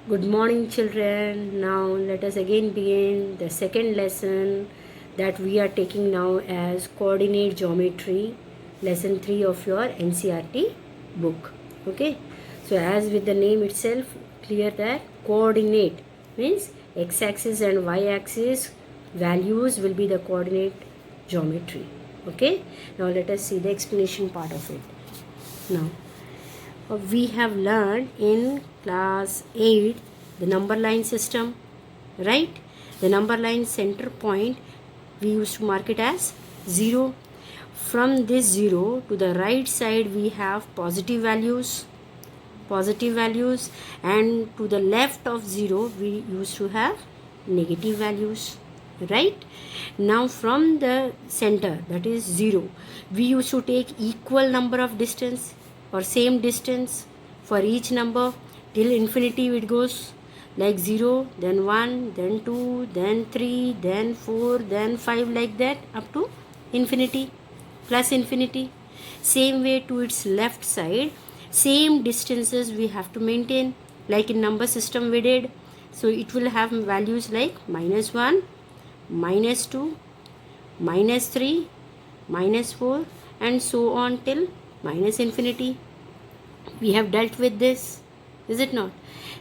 Good morning, children. Now, let us again begin the second lesson that we are taking now as coordinate geometry, lesson 3 of your NCERT book. Okay, so as with the name itself, clear that coordinate means x axis and y axis values will be the coordinate geometry. Okay, now let us see the explanation part of it. Now, we have learned in class 8 the number line system, right? The number line center point we used to mark it as 0. From this 0 to the right side we have positive values, and to the left of 0 we used to have negative values, right? Now from the center, that is 0, we used to take equal number of distance or same distance for each number till infinity. It goes like 0, then 1, then 2, then 3, then 4, then 5, like that up to infinity plus infinity. Same way to its left side, same distances we have to maintain like in number system we did. So it will have values like -1, -2, -3, -4, and so on till minus infinity. We have dealt with this, is it not?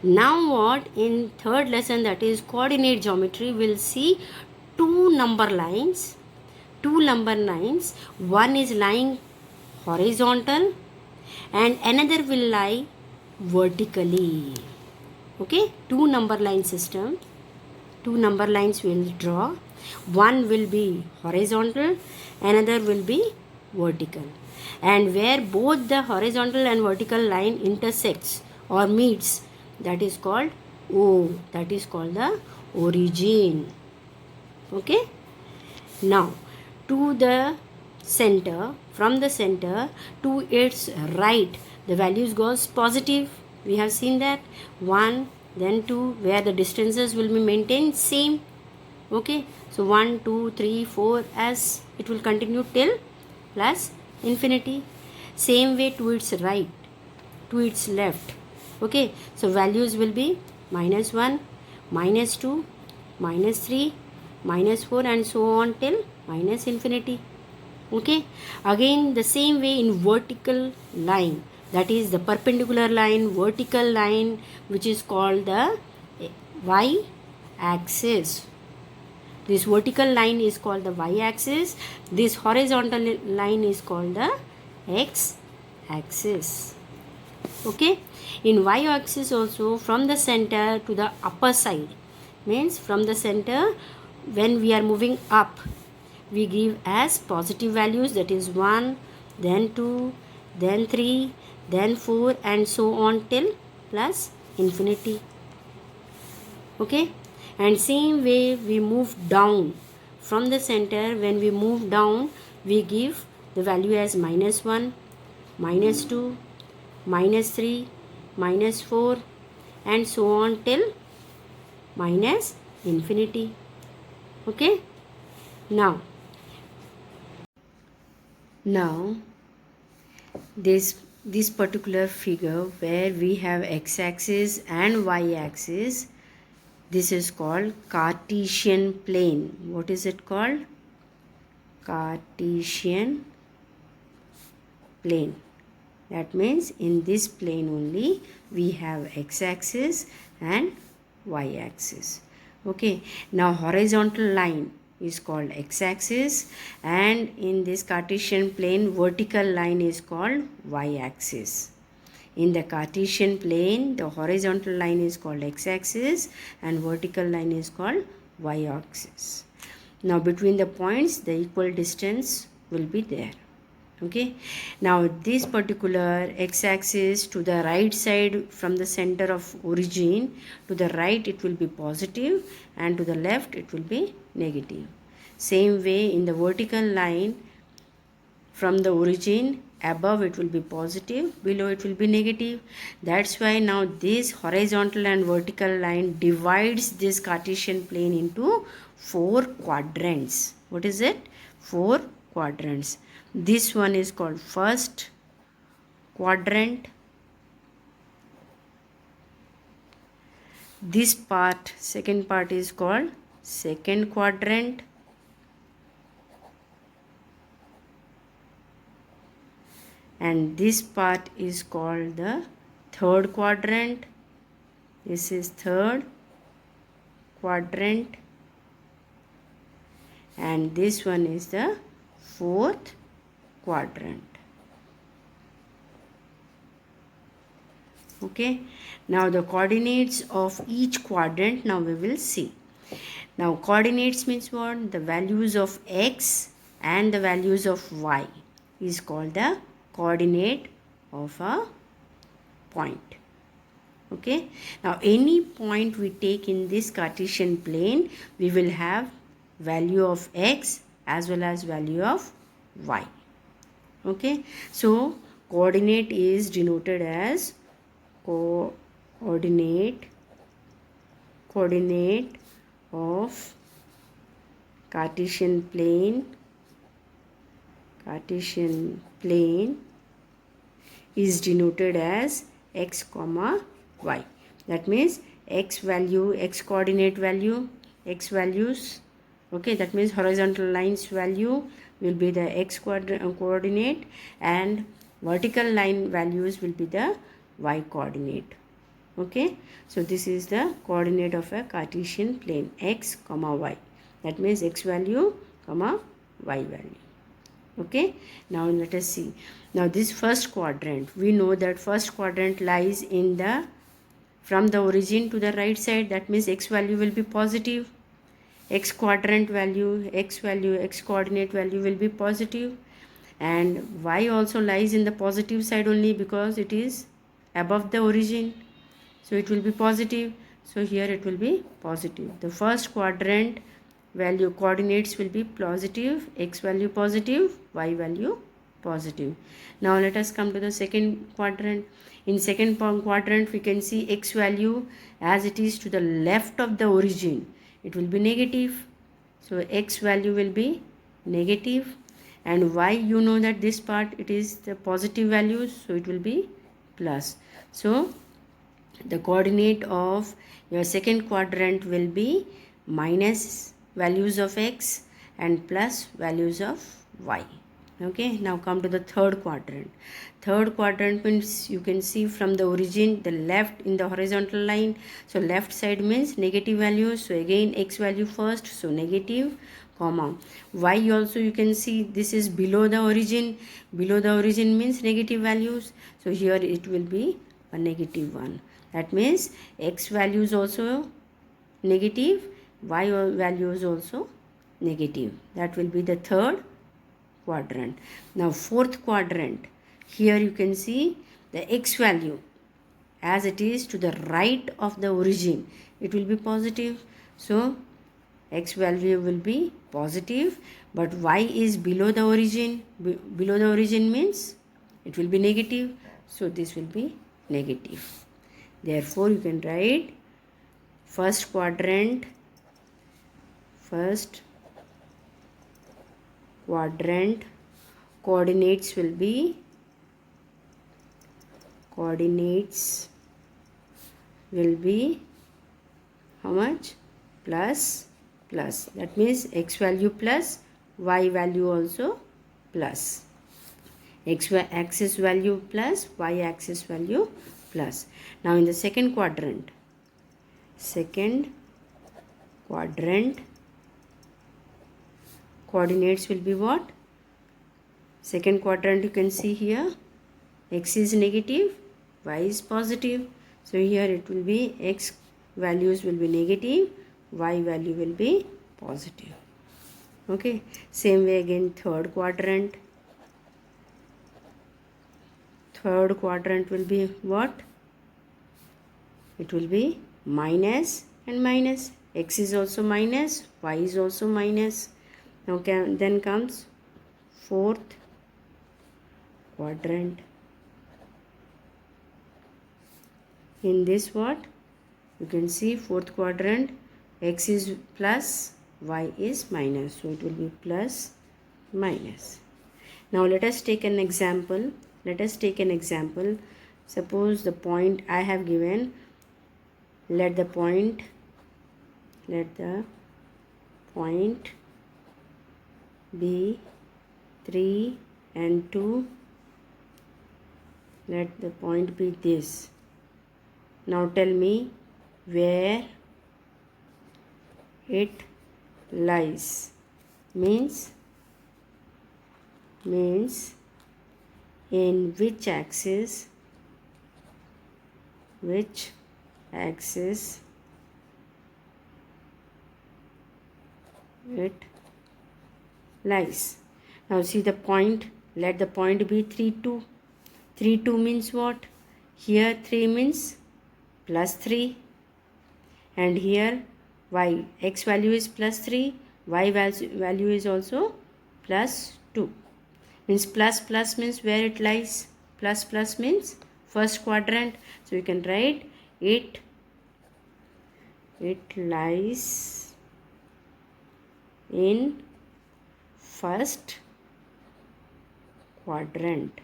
Now what, in third lesson, that is coordinate geometry, we'll see two number lines. One is lying horizontal and another will lie vertically. Okay, two number line system, two number lines will draw. One will be horizontal, another will be vertical, and where both the horizontal and vertical line intersects or meets, that is called O, that is called the origin. Okay, now to the center, from the center to its right, the values goes positive. We have seen that 1, then 2, where the distances will be maintained same. Okay, so 1, 2, 3, 4, as it will continue till plus infinity. Same way to its right, to its left. Okay, so values will be -1, -2, -3, -4, and so on till minus infinity. Okay, again the same way in vertical line, that is the perpendicular line, vertical line, which is called the y axis. This vertical line is called the y axis, this horizontal line is called the x axis. Okay, in y axis also, from the center to the upper side, means from the center when we are moving up, we give as positive values, that is 1, then 2, then 3, then 4, and so on till plus infinity. Okay, and same way we move down from the center. When we move down, we give the value as -1, -2, -3, -4, and so on till minus infinity. Okay, now this particular figure where we have x-axis and y-axis, this is called Cartesian plane. What is it called? Cartesian plane. That means in this plane only we have x-axis and y-axis. Okay, now horizontal line is called x-axis, and in this Cartesian plane vertical line is called y-axis. In the Cartesian plane, the horizontal line is called x-axis and vertical line is called y-axis. Now between the points, the equal distance will be there. Okay, now this particular x-axis, to the right side from the center of origin, to the right it will be positive and to the left it will be negative. Same way in the vertical line, from the origin, above it will be positive, below it will be negative. That's why now this horizontal and vertical line divides this Cartesian plane into 4 quadrants. What is it? 4 quadrants. This one is called first quadrant, this part, second part is called second quadrant, and this part is called the third quadrant. This is third quadrant, and this one is the fourth quadrant. Okay, now the coordinates of each quadrant now we will see. Now coordinates means what? The values of x and the values of y is called the coordinate of a point. Okay, now any point we take in this Cartesian plane, we will have value of x as well as value of y. Okay, so coordinate is denoted as coordinate of Cartesian plane is denoted as x comma y. That means x value, x coordinate value, x values. Okay, that means horizontal lines value will be the x coordinate, and vertical line values will be the y coordinate. Okay, so this is the coordinate of a Cartesian plane, x comma y. That means x value comma y value. Okay, now let us see. Now this first quadrant, we know that first quadrant lies in the from the origin to the right side. That means x value will be positive, x quadrant value, x coordinate value will be positive, and y also lies in the positive side only because it is above the origin, so it will be positive. So here it will be positive. The first quadrant value coordinates will be positive, x value positive, y value positive. Now let us come to the second quadrant. In second quadrant we can see x value as it is to the left of the origin, it will be negative, so x value will be negative, and y, you know that this part it is the positive values, so it will be plus. So the coordinate of your second quadrant will be minus values of x and plus values of y. Okay, now come to the third quadrant. Third quadrant means you can see from the origin the left in the horizontal line, so left side means negative values, so again x value first, so negative, comma y also you can see this is below the origin. Below the origin means negative values, so here it will be a negative one. That means x value is also negative, y value is also negative. That will be the third quadrant. Now fourth quadrant, here you can see the x value as it is to the right of the origin, it will be positive, so x value will be positive, but y is below the origin. Below the origin means it will be negative, so this will be negative. Therefore you can write first quadrant coordinates will be how much? Plus. That means x value plus, y value also plus. X axis value plus, y axis value plus. Now in the second quadrant coordinates will be what? Second quadrant you can see here x is negative, y is positive, so here it will be x values will be negative, y value will be positive. Okay, same way again third quadrant will be what? It will be minus and minus, x is also minus, y is also minus. Now then comes fourth quadrant. In this what? You can see fourth quadrant, x is plus, y is minus, so it will be plus minus. Now let us take an example. Suppose the point I have given let the point be 3 and 2. Let the point be this. Now tell me where it lies. Means in which axis it lies. Now see the point. Let the point be 3, 2. 3, 2 means what? Here 3 means plus 3. And here y, x value is plus 3. Y value is also plus 2. Means plus means where it lies. Plus means first quadrant. So you can write it lies in first quadrant.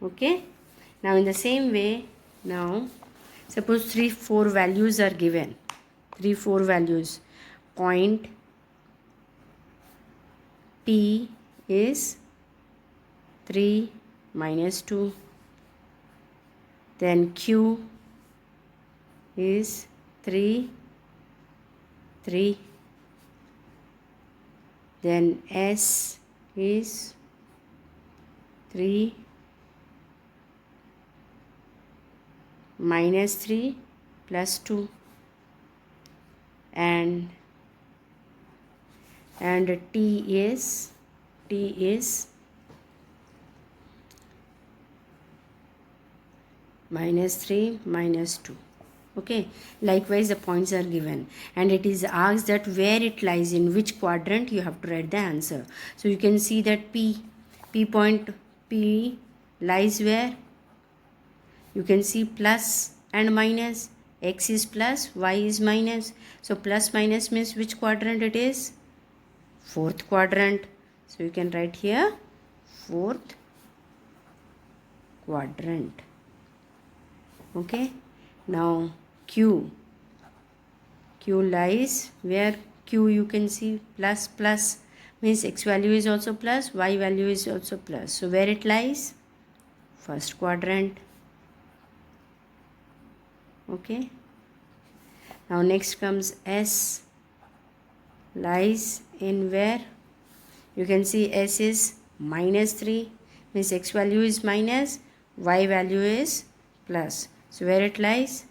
Okay. Now in the same way, now suppose 3, 4 values are given. 3, 4 values. Point P is 3 minus 2. Then Q is 3. Then S is 3 minus 3 plus 2. And T is minus 3 minus 2. Okay, likewise the points are given and it is asked that where it lies, in which quadrant. You have to write the answer. So you can see that P lies where? You can see plus and minus. X is plus, y is minus. So plus minus means which quadrant it is? Fourth quadrant. So you can write here fourth quadrant. Okay. Now Q lies where? Q you can see plus means x value is also plus, y value is also plus. So where it lies? First quadrant. Okay. Now next comes S. Lies in where? You can see S is minus 3 means x value is minus, y value is plus. So where it lies?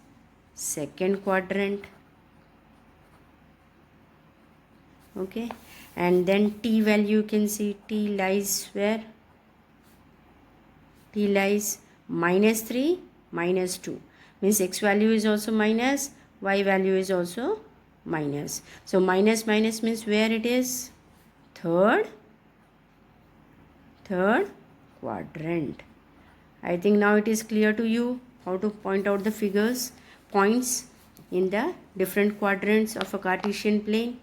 Second quadrant. Okay. And then T value, you can see T lies where? T lies minus 3 minus 2 means x value is also minus, y value is also minus. So minus means where it is? Third quadrant. I think now it is clear to you how to point out the points in the different quadrants of a Cartesian plane.